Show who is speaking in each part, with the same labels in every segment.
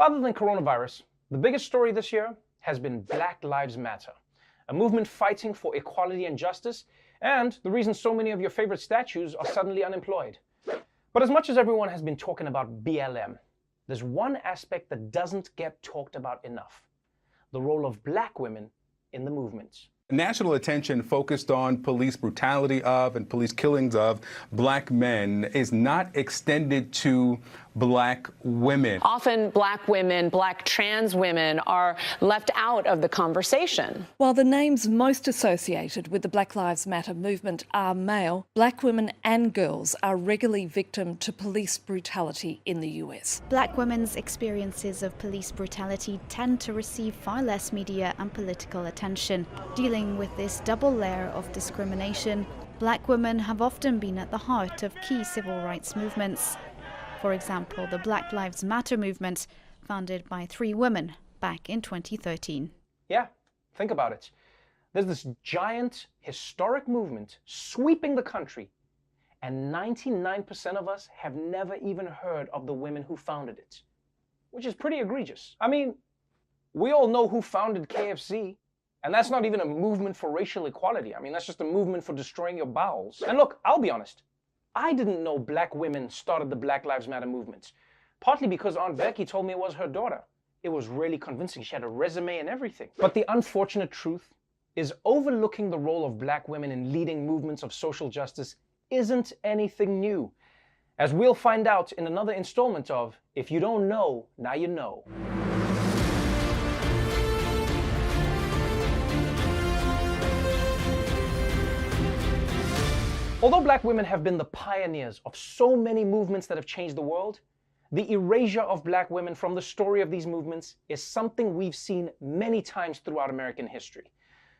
Speaker 1: Other than coronavirus, the biggest story this year has been Black Lives Matter, a movement fighting for equality and justice, and the reason so many of your favorite statues are suddenly unemployed. But as much as everyone has been talking about BLM, there's one aspect that doesn't get talked about enough: the role of Black women in the movement.
Speaker 2: National attention focused on police brutality of and police killings of Black men is not extended to Black women.
Speaker 3: Often Black women, Black trans women are left out of the conversation.
Speaker 4: While the names most associated with the Black Lives Matter movement are male, Black women and girls are regularly victim to police brutality in the US.
Speaker 5: Black women's experiences of police brutality tend to receive far less media and political attention. Dealing with this double layer of discrimination, Black women have often been at the heart of key civil rights movements. For example, the Black Lives Matter movement, founded by 3 women back in 2013.
Speaker 1: Yeah, think about it. There's this giant, historic movement sweeping the country, and 99% of us have never even heard of the women who founded it, which is pretty egregious. I mean, we all know who founded KFC, and that's not even a movement for racial equality. I mean, that's just a movement for destroying your bowels. And look, I'll be honest, I didn't know Black women started the Black Lives Matter movement, partly because Aunt Becky told me it was her daughter. It was really convincing. She had a resume and everything. But the unfortunate truth is overlooking the role of Black women in leading movements of social justice isn't anything new, as we'll find out in another installment of If You Don't Know, Now You Know. Although Black women have been the pioneers of so many movements that have changed the world, the erasure of Black women from the story of these movements is something we've seen many times throughout American history,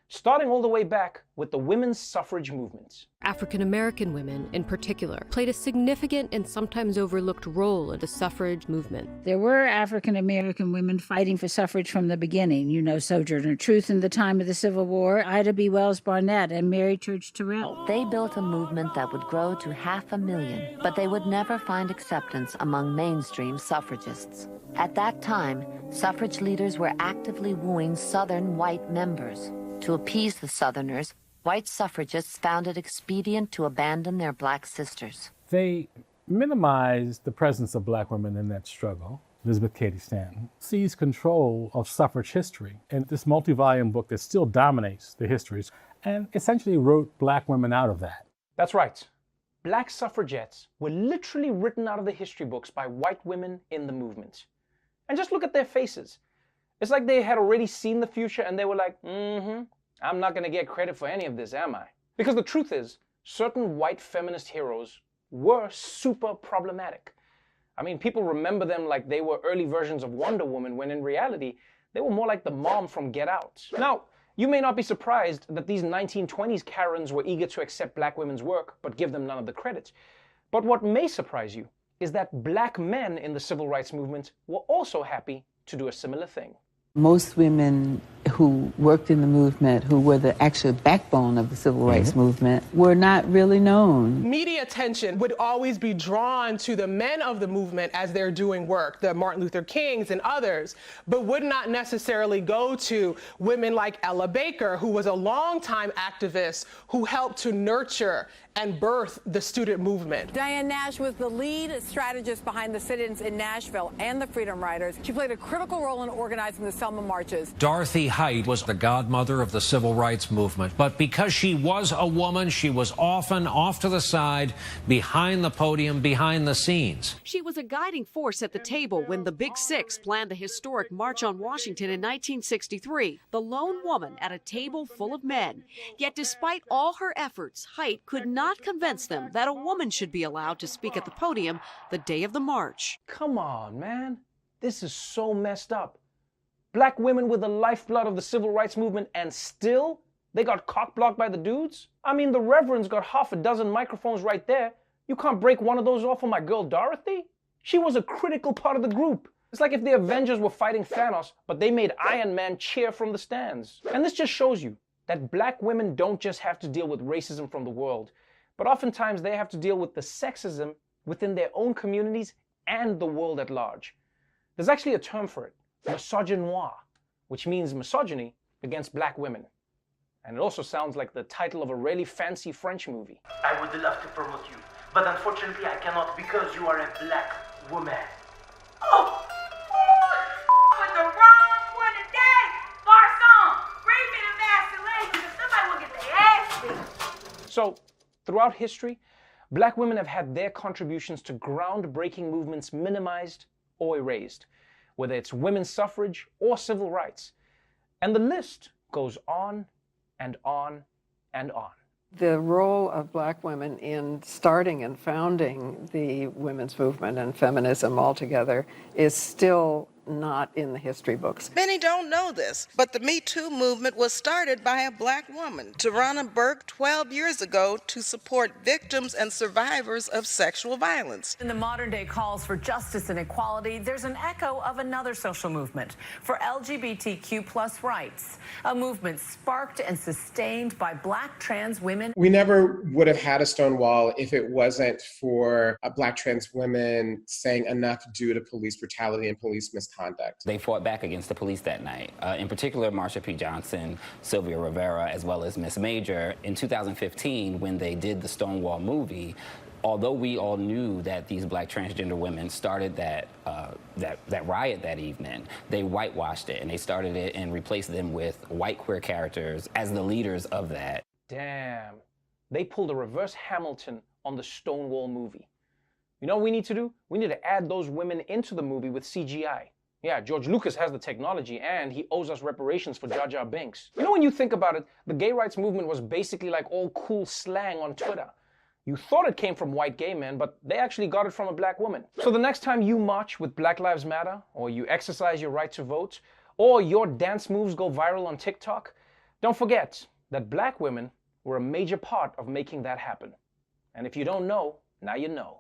Speaker 1: starting all the way back with the women's suffrage movement.
Speaker 6: African-American women, in particular, played a significant and sometimes overlooked role in the suffrage movement.
Speaker 7: There were African-American women fighting for suffrage from the beginning. You know, Sojourner Truth in the time of the Civil War, Ida B. Wells Barnett, and Mary Church Terrell.
Speaker 8: They built a movement that would grow to 500,000, but they would never find acceptance among mainstream suffragists. At that time, suffrage leaders were actively wooing Southern white members. To appease the Southerners, white suffragists found it expedient to abandon their Black sisters.
Speaker 9: They minimized the presence of Black women in that struggle. Elizabeth Cady Stanton seized control of suffrage history in this multi-volume book that still dominates the histories, and essentially wrote Black women out of that.
Speaker 1: That's right. Black suffragettes were literally written out of the history books by white women in the movement. And just look at their faces. It's like they had already seen the future and they were like, I'm not going to get credit for any of this, am I? Because the truth is, certain white feminist heroes were super problematic. I mean, people remember them like they were early versions of Wonder Woman, when in reality, they were more like the mom from Get Out. Now, you may not be surprised that these 1920s Karens were eager to accept Black women's work, but give them none of the credit. But what may surprise you is that Black men in the civil rights movement were also happy to do a similar thing.
Speaker 10: Most women who worked in the movement, who were the actual backbone of the civil rights movement, were not really known.
Speaker 11: Media attention would always be drawn to the men of the movement as they're doing work, the Martin Luther Kings and others, but would not necessarily go to women like Ella Baker, who was a longtime activist who helped to nurture and birth the student movement.
Speaker 12: Diane Nash was the lead strategist behind the sit-ins in Nashville and the Freedom Riders. She played a critical role in organizing the Selma marches.
Speaker 13: Dorothy Height was the godmother of the civil rights movement, but because she was a woman, she was often off to the side, behind the podium, behind the scenes.
Speaker 6: She was a guiding force at the table when the Big Six planned the historic March on Washington in 1963, the lone woman at a table full of men. Yet despite all her efforts, Height could not convince them that a woman should be allowed to speak at the podium the day of the march.
Speaker 1: Come on, man. This is so messed up. Black women were the lifeblood of the civil rights movement, and still they got cock-blocked by the dudes? I mean, the Reverend's got half a dozen microphones right there. You can't break one of those off for my girl Dorothy? She was a critical part of the group. It's like if the Avengers were fighting Thanos, but they made Iron Man cheer from the stands. And this just shows you that Black women don't just have to deal with racism from the world, but oftentimes they have to deal with the sexism within their own communities and the world at large. There's actually a term for it, misogynoir, which means misogyny against black women. And it also sounds like the title of a really fancy French movie.
Speaker 14: I would love to promote you, but unfortunately I cannot because you are a black woman. Oh!
Speaker 15: With the wrong one today! Garçon, bring me the Vaseline because somebody will get their ass beat.
Speaker 1: So, throughout history, black women have had their contributions to groundbreaking movements minimized or erased, whether it's women's suffrage or civil rights. And the list goes on and on and on.
Speaker 16: The role of black women in starting and founding the women's movement and feminism altogether is still not in the history books.
Speaker 17: Many don't know this, but the Me Too movement was started by a black woman, Tarana Burke, 12 years ago to support victims and survivors of sexual violence.
Speaker 12: In the modern day calls for justice and equality, there's an echo of another social movement for LGBTQ+ rights, a movement sparked and sustained by black trans women.
Speaker 18: We never would have had a Stonewall if it wasn't for black trans women saying enough due to police brutality and police misconduct.
Speaker 19: They fought back against the police that night. In particular, Marsha P. Johnson, Sylvia Rivera, as well as Miss Major. In 2015, when they did the Stonewall movie, although we all knew that these black transgender women started that riot that evening, they whitewashed it and they started it and replaced them with white queer characters as the leaders of that.
Speaker 1: Damn, they pulled a reverse Hamilton on the Stonewall movie. You know what we need to do? We need to add those women into the movie with CGI. Yeah, George Lucas has the technology and he owes us reparations for Jar Jar Binks. You know, when you think about it, the gay rights movement was basically like all cool slang on Twitter. You thought it came from white gay men, but they actually got it from a black woman. So the next time you march with Black Lives Matter, or you exercise your right to vote, or your dance moves go viral on TikTok, don't forget that black women were a major part of making that happen. And if you don't know, now you know.